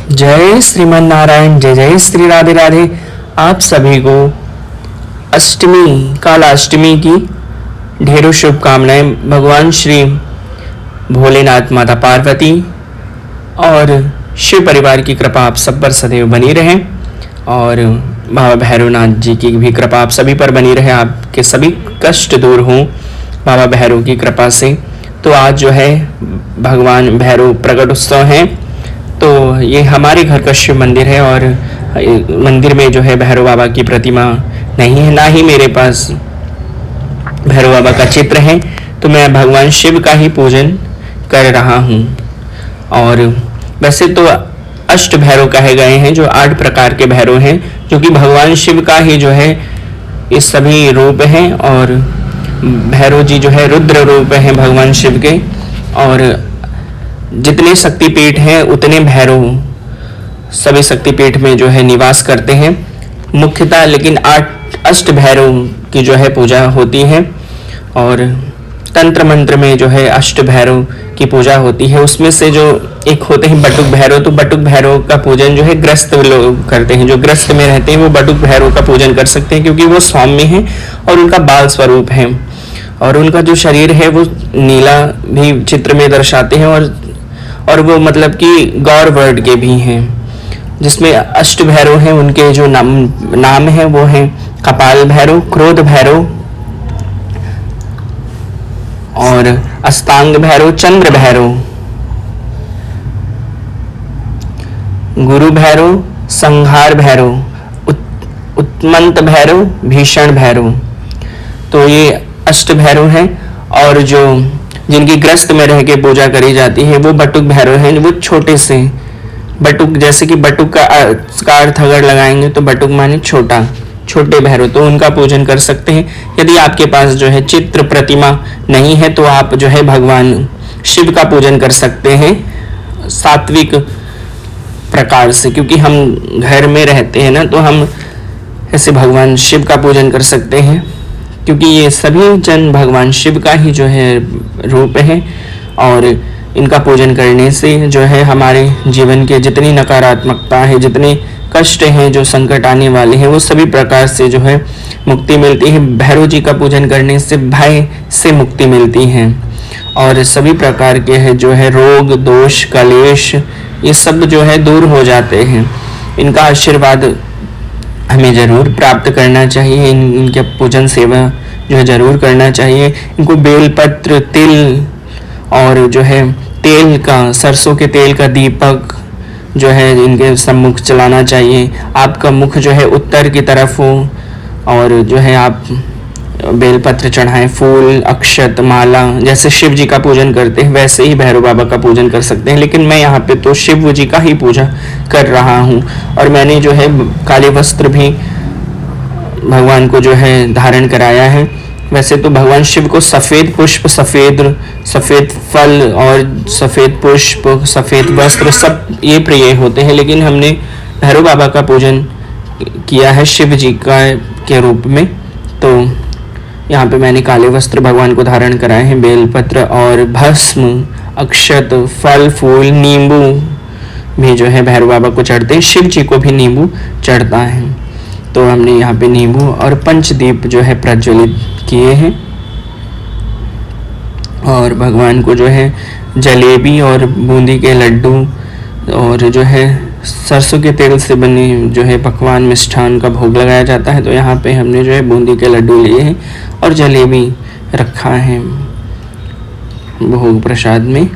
जय श्रीमन नारायण, जय जय श्री राधे राधे। आप सभी को अष्टमी, कालाष्टमी की ढेरों शुभकामनाएं। भगवान श्री भोलेनाथ, माता पार्वती और शिव परिवार की कृपा आप सब पर सदैव बनी रहे और बाबा भैरवनाथ जी की भी कृपा आप सभी पर बनी रहे। आपके सभी कष्ट दूर हों बाबा भैरव की कृपा से। तो आज जो है भगवान भैरव प्रकट उत्सव है। तो ये हमारे घर का शिव मंदिर है और मंदिर में जो है भैरव बाबा की प्रतिमा नहीं है, ना ही मेरे पास भैरव बाबा का चित्र है। तो मैं भगवान शिव का ही पूजन कर रहा हूँ। और वैसे तो अष्ट भैरव कहे गए हैं, जो 8 प्रकार के भैरव हैं, जो कि भगवान शिव का ही जो है ये सभी रूप हैं। और भैरव जी जो है रुद्र रूप हैं भगवान शिव के। और जितने शक्तिपीठ हैं उतने भैरव सभी शक्तिपीठ में जो है निवास करते हैं मुख्यतः। लेकिन 8 अष्ट भैरव की जो है पूजा होती है और तंत्र मंत्र में जो है अष्ट भैरव की पूजा होती है। उसमें से जो एक होते हैं बटुक भैरव, तो बटुक भैरव का पूजन जो है ग्रस्त लोग करते हैं। जो ग्रस्त में रहते हैं वो बटुक भैरव का पूजन कर सकते हैं, क्योंकि वो सौम्य हैं और उनका बाल स्वरूप है और उनका जो शरीर है वो नीला भी चित्र में दर्शाते हैं। और वो मतलब कि गौर वर्ड के भी हैं, जिसमें अष्ट भैरव हैं। उनके जो नाम है वो हैं कपाल भैरव, क्रोध भैरव और अस्तांग भैरव, चंद्र भैरव, गुरु भैरव, संहार भैरव, उत्मंत भैरव, भीषण भैरव। तो ये अष्ट भैरव हैं। और जो जिनकी ग्रस्त में रह के पूजा करी जाती है वो बटुक भैरव हैं। वो छोटे से बटुक, जैसे कि बटुक का अर्थ अगर लगाएंगे तो बटुक माने छोटा, छोटे भैरव, तो उनका पूजन कर सकते हैं। यदि आपके पास जो है चित्र प्रतिमा नहीं है तो आप जो है भगवान शिव का पूजन कर सकते हैं सात्विक प्रकार से, क्योंकि हम घर में रहते हैं ना, तो हम ऐसे भगवान शिव का पूजन कर सकते हैं, क्योंकि ये सभी जन भगवान शिव का ही जो है रूप है। और इनका पूजन करने से जो है हमारे जीवन के जितनी नकारात्मकता है, जितने कष्ट हैं, जो संकट आने वाले हैं, वो सभी प्रकार से जो है मुक्ति मिलती है। भैरव जी का पूजन करने से भय से मुक्ति मिलती है और सभी प्रकार के है जो है रोग, दोष, कलेश, ये सब जो है दूर हो जाते हैं। इनका आशीर्वाद हमें जरूर प्राप्त करना चाहिए। इनके पूजन सेवा जो है जरूर करना चाहिए। इनको बेलपत्र, तिल और जो है तेल का, सरसों के तेल का दीपक जो है इनके सम्मुख चलाना चाहिए। आपका मुख जो है उत्तर की तरफ हो और जो है आप बेलपत्र चढ़ाएं, फूल, अक्षत, माला। जैसे शिव जी का पूजन करते हैं वैसे ही भैरव बाबा का पूजन कर सकते हैं। लेकिन मैं यहाँ पे तो शिव जी का ही पूजा कर रहा हूँ और मैंने जो है काले वस्त्र भी भगवान को जो है धारण कराया है। वैसे तो भगवान शिव को सफ़ेद पुष्प, सफ़ेद फल और सफ़ेद पुष्प, सफ़ेद वस्त्र सब ये प्रिय होते हैं, लेकिन हमने भैरव बाबा का पूजन किया है शिव जी का के रूप में। तो यहाँ पे मैंने काले वस्त्र भगवान को धारण कराए हैं। बेलपत्र और भस्म, अक्षत, फल, फूल, नींबू भी जो है भैरव बाबा को चढ़ते हैं। शिव जी को भी नींबू चढ़ता है। तो हमने यहाँ पे नींबू और पंचदीप जो है प्रज्वलित किए हैं और भगवान को जो है जलेबी और बूंदी के लड्डू और जो है सरसों के तेल से बने जो है पकवान, मिष्ठान का भोग लगाया जाता है। तो यहाँ पे हमने जो है बूंदी के लड्डू लिए हैं और जलेबी रखा है भोग प्रसाद में।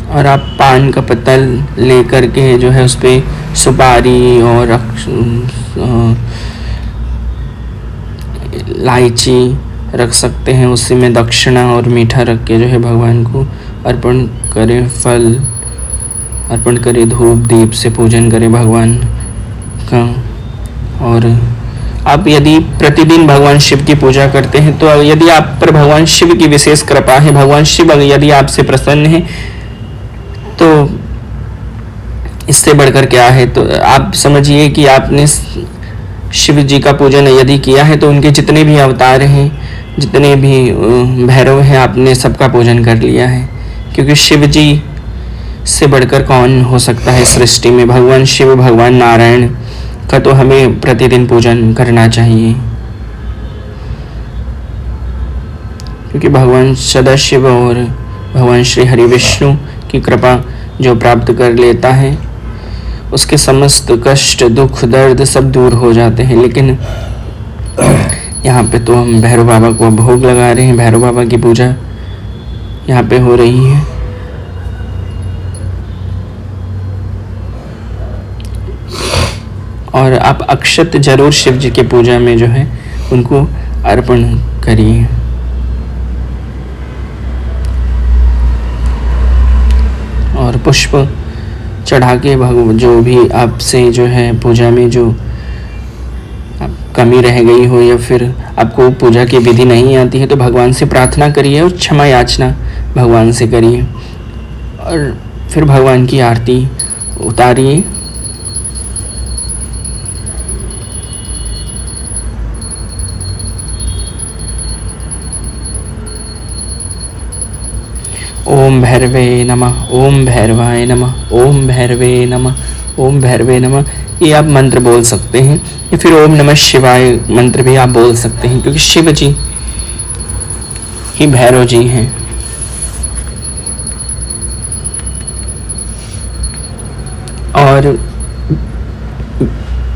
और आप पान का पत्ता लेकर के जो है उस पर सुपारी और इलायची रख सकते हैं। उसी में दक्षिणा और मीठा रख के जो है भगवान को अर्पण करें, फल अर्पण करें, धूप दीप से पूजन करें भगवान का। और आप यदि प्रतिदिन भगवान शिव की पूजा करते हैं तो यदि आप पर भगवान शिव की विशेष कृपा है, भगवान शिव यदि आपसे प्रसन्न है, तो इससे बढ़कर क्या है। तो आप समझिए कि आपने शिव जी का पूजन यदि किया है तो उनके जितने भी अवतार हैं, जितने भी भैरव हैं, आपने सबका पूजन कर लिया है। क्योंकि शिव जी से बढ़कर कौन हो सकता है सृष्टि में। भगवान शिव, भगवान नारायण का तो हमें प्रतिदिन पूजन करना चाहिए, क्योंकि भगवान सदाशिव और भगवान श्री हरि विष्णु की कृपा जो प्राप्त कर लेता है उसके समस्त कष्ट, दुख, दर्द सब दूर हो जाते हैं। लेकिन यहाँ पे तो हम भैरव बाबा को भोग लगा रहे हैं, भैरव बाबा की पूजा यहाँ पे हो रही है। और आप अक्षत जरूर शिव जी की पूजा में जो है उनको अर्पण करिए। और पुष्प चढ़ा के जो भी आपसे जो है पूजा में जो कमी रह गई हो या फिर आपको पूजा की विधि नहीं आती है तो भगवान से प्रार्थना करिए और क्षमा याचना भगवान से करिए और फिर भगवान की आरती उतारिए। ओम भैरवे नमः, ओम भैरवाय नमः, ओम भैरवे नमः, ओम भैरवे नमः। ये आप मंत्र बोल सकते हैं या फिर ओम नमः शिवाय मंत्र भी आप बोल सकते हैं, क्योंकि शिव जी ही भैरव जी हैं। और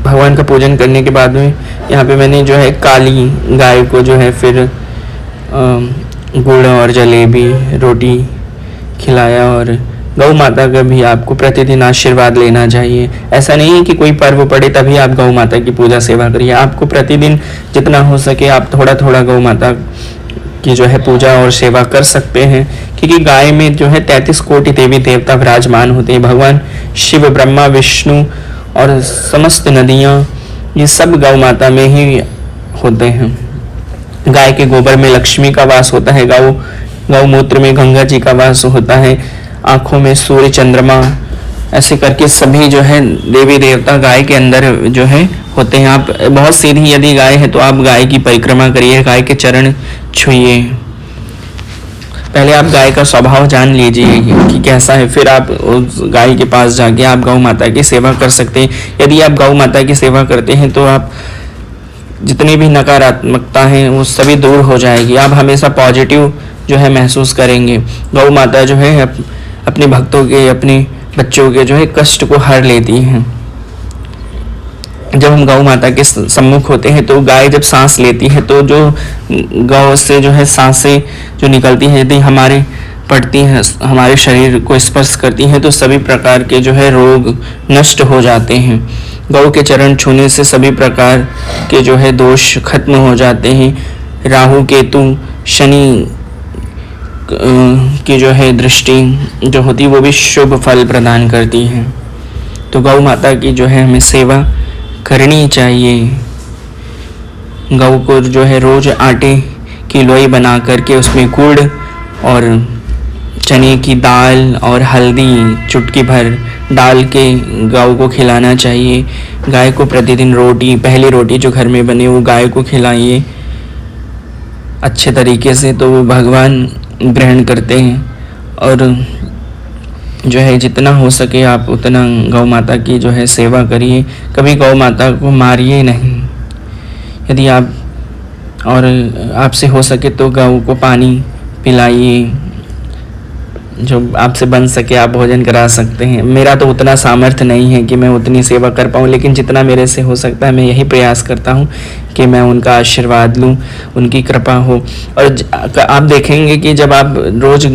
भगवान का पूजन करने के बाद में यहाँ पे मैंने जो है काली गाय को जो है फिर गुड़ और जलेबी रोटी खिलाया। और गौ माता का भी आपको प्रतिदिन आशीर्वाद लेना चाहिए। ऐसा नहीं है कि कोई पर्व पड़े तभी आप गौ माता की पूजा सेवा करिए, आपको प्रतिदिन जितना हो सके आप थोड़ा थोड़ा गौ माता की जो है पूजा और सेवा कर सकते हैं, क्योंकि गाय में जो है 33 कोटि देवी देवता विराजमान होते हैं। भगवान शिव, ब्रह्मा, विष्णु और समस्त नदियाँ ये सब गौ माता में ही होते हैं। गाय के गोबर में लक्ष्मी का वास होता है, गौमूत्र में गंगा जी का वास होता है, आंखों में सूर्य, चंद्रमा, ऐसे करके सभी जो है देवी देवता गाय के अंदर जो है होते हैं। आप बहुत सीधी यदि गाय है तो आप गाय की परिक्रमा करिए, गाय के चरण छुइए। पहले आप गाय का स्वभाव जान लीजिए कि कैसा है, फिर आप उस गाय के पास जाके आप गौ माता की सेवा कर सकते हैं। यदि आप गौ माता की सेवा करते हैं तो आप जितनी भी नकारात्मकता है वो सभी दूर हो जाएगी, आप हमेशा पॉजिटिव जो है महसूस करेंगे। गौ माता जो है अपने भक्तों के, अपने बच्चों के जो है कष्ट को हर लेती हैं। जब हम गौ माता के सम्मुख होते हैं तो गाय जब सांस लेती है तो जो गौ से जो है सांसें जो निकलती हैं यदि हमारे पड़ती हैं, हमारे शरीर को स्पर्श करती हैं तो सभी प्रकार के जो है रोग नष्ट हो जाते हैं। गौ के चरण छूने से सभी प्रकार के जो है दोष खत्म हो जाते हैं। राहु, केतु, शनि की जो है दृष्टि जो होती है वो भी शुभ फल प्रदान करती है। तो गौ माता की जो है हमें सेवा करनी चाहिए। गौ को जो है रोज आटे की लोई बना करके उसमें गुड़ और चने की दाल और हल्दी चुटकी भर डाल के गाय को खिलाना चाहिए। गाय को प्रतिदिन रोटी, पहली रोटी जो घर में बने वो गाय को खिलाइए अच्छे तरीके से, तो वो भगवान ग्रहण करते हैं। और जो है जितना हो सके आप उतना गौ माता की जो है सेवा करिए, कभी गौ माता को मारिए नहीं। यदि आप और आपसे हो सके तो गौ को पानी पिलाइए, जो आपसे बन सके आप भोजन करा सकते हैं। मेरा तो उतना सामर्थ्य नहीं है कि मैं उतनी सेवा कर पाऊँ, लेकिन जितना मेरे से हो सकता है मैं यही प्रयास करता हूँ कि मैं उनका आशीर्वाद लूँ, उनकी कृपा हो। और आप देखेंगे कि जब आप रोज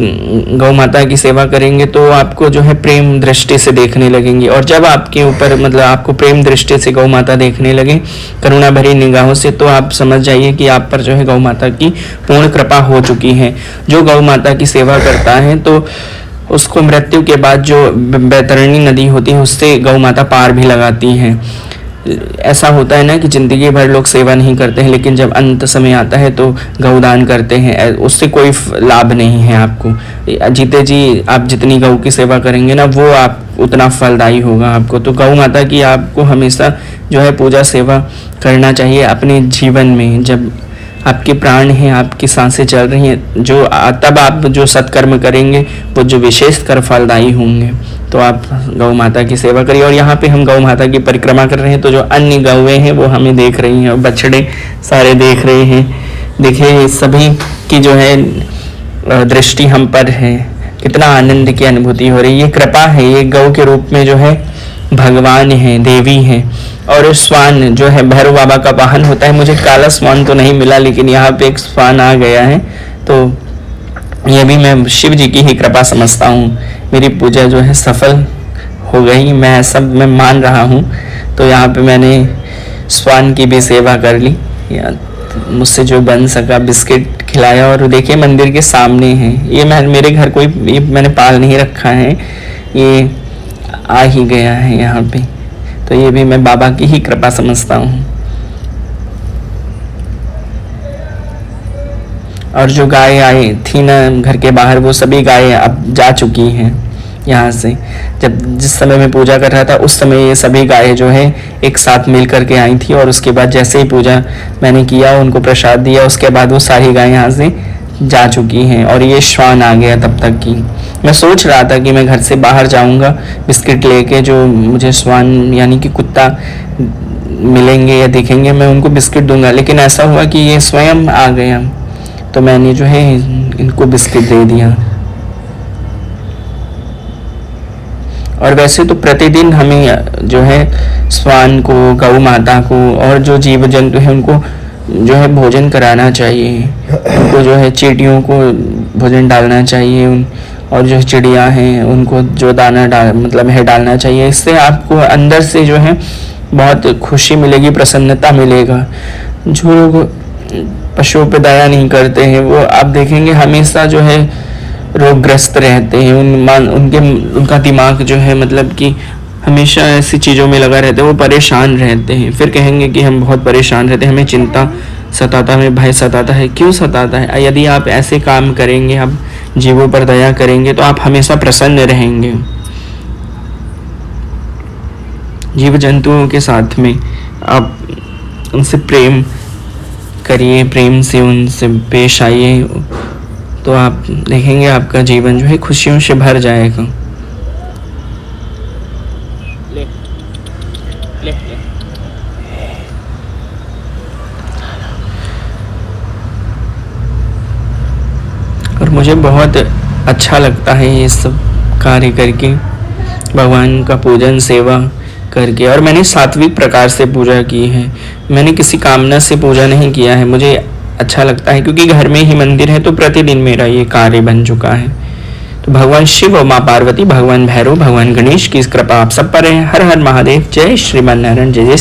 गौ माता की सेवा करेंगे तो आपको जो है प्रेम दृष्टि से देखने लगेंगे। और जब आपके ऊपर मतलब आपको प्रेम दृष्टि से गौ माता देखने लगे, करुणा भरी निगाहों से, तो आप समझ जाइए कि आप पर जो है गौ माता की पूर्ण कृपा हो चुकी है। जो गौ माता की सेवा करता है तो उसको मृत्यु के बाद जो बैतरणी नदी होती है उससे गौ माता पार भी लगाती है। ऐसा होता है ना कि जिंदगी भर लोग सेवा नहीं करते हैं, लेकिन जब अंत समय आता है तो गौदान करते हैं, उससे कोई लाभ नहीं है आपको। जीते जी आप जितनी गौ की सेवा करेंगे ना वो आप उतना फलदायी होगा आपको। तो गौ माता की आपको हमेशा जो है पूजा सेवा करना चाहिए अपने जीवन में। जब आपके प्राण हैं, आपकी सांसें चल रही हैं, जो तब आप जो सत्कर्म करेंगे वो जो विशेष कर फलदायी होंगे। तो आप गौ माता की सेवा करिए। और यहाँ पे हम गौ माता की परिक्रमा कर रहे हैं, तो जो अन्य गौएं हैं वो हमें देख रही हैं और बछड़े सारे देख रहे हैं। देखिए सभी की जो है दृष्टि हम पर है, कितना आनंद की अनुभूति हो रही है। ये कृपा है, ये गौ के रूप में जो है भगवान है, देवी है। और श्वान जो है भैरव बाबा का वाहन होता है। मुझे काला श्वान तो नहीं मिला, लेकिन यहाँ पे एक श्वान आ गया है, तो ये भी मैं शिव जी की ही कृपा समझता हूँ। मेरी पूजा जो है सफल हो गई, मैं सब मैं मान रहा हूँ। तो यहाँ पे मैंने श्वान की भी सेवा कर ली, मुझसे जो बन सका बिस्किट खिलाया। और देखिए मंदिर के सामने है ये, मेरे घर कोई ये मैंने पाल नहीं रखा है, ये आ ही गया है यहाँ पे। तो ये भी मैं बाबा की ही कृपा समझता हूँ। और जो गाय आई थी ना घर के बाहर, वो सभी गायें अब जा चुकी हैं यहाँ से। जिस समय मैं पूजा कर रहा था उस समय ये सभी गायें जो है एक साथ मिल करके आई थी। और उसके बाद जैसे ही पूजा मैंने किया, उनको प्रसाद दिया, उसके बाद वो सारी गायें यहाँ से जा चुकी हैं। और ये श्वान आ गया तब तक की। मैं सोच रहा था कि मैं घर से बाहर जाऊंगा बिस्किट लेके, जो मुझे श्वान यानी कि कुत्ता मिलेंगे या दिखेंगे मैं उनको बिस्किट दूंगा, लेकिन ऐसा हुआ कि ये स्वयं आ गया, तो मैंने जो है इनको बिस्किट दे दिया। और वैसे तो प्रतिदिन हमें जो है श्वान को, गौ माता को और जो जीव जंतु हैं उनको जो है भोजन कराना चाहिए। उनको जो है चींटियों को भोजन डालना चाहिए, और जो चिड़िया हैं उनको जो दाना डालना चाहिए। इससे आपको अंदर से जो है बहुत खुशी मिलेगी, प्रसन्नता मिलेगा। जो लोग पशुओं पे दया नहीं करते हैं वो आप देखेंगे हमेशा जो है रोगग्रस्त रहते हैं। उनका दिमाग जो है कि हमेशा ऐसी चीज़ों में लगा रहता है, वो परेशान रहते हैं। फिर कहेंगे कि हम बहुत परेशान रहते हैं, हमें चिंता सताता है, भय सताता है। क्यों सताता है? यदि आप ऐसे काम करेंगे, आप जीवों पर दया करेंगे, तो आप हमेशा प्रसन्न रहेंगे। जीव जंतुओं के साथ में आप उनसे प्रेम करिए, प्रेम से उनसे पेश आइए, तो आप देखेंगे आपका जीवन जो है खुशियों से भर जाएगा। और मुझे बहुत अच्छा लगता है ये सब कार्य करके, भगवान का पूजन सेवा करके। और मैंने सात्विक प्रकार से पूजा की है, मैंने किसी कामना से पूजा नहीं किया है। मुझे अच्छा लगता है क्योंकि घर में ही मंदिर है, तो प्रतिदिन मेरा ये कार्य बन चुका है। तो भगवान शिव और माँ पार्वती, भगवान भैरव, भगवान गणेश की कृपा आप सब पर है। हर हर महादेव। जय श्रीमान नारायण। जय जय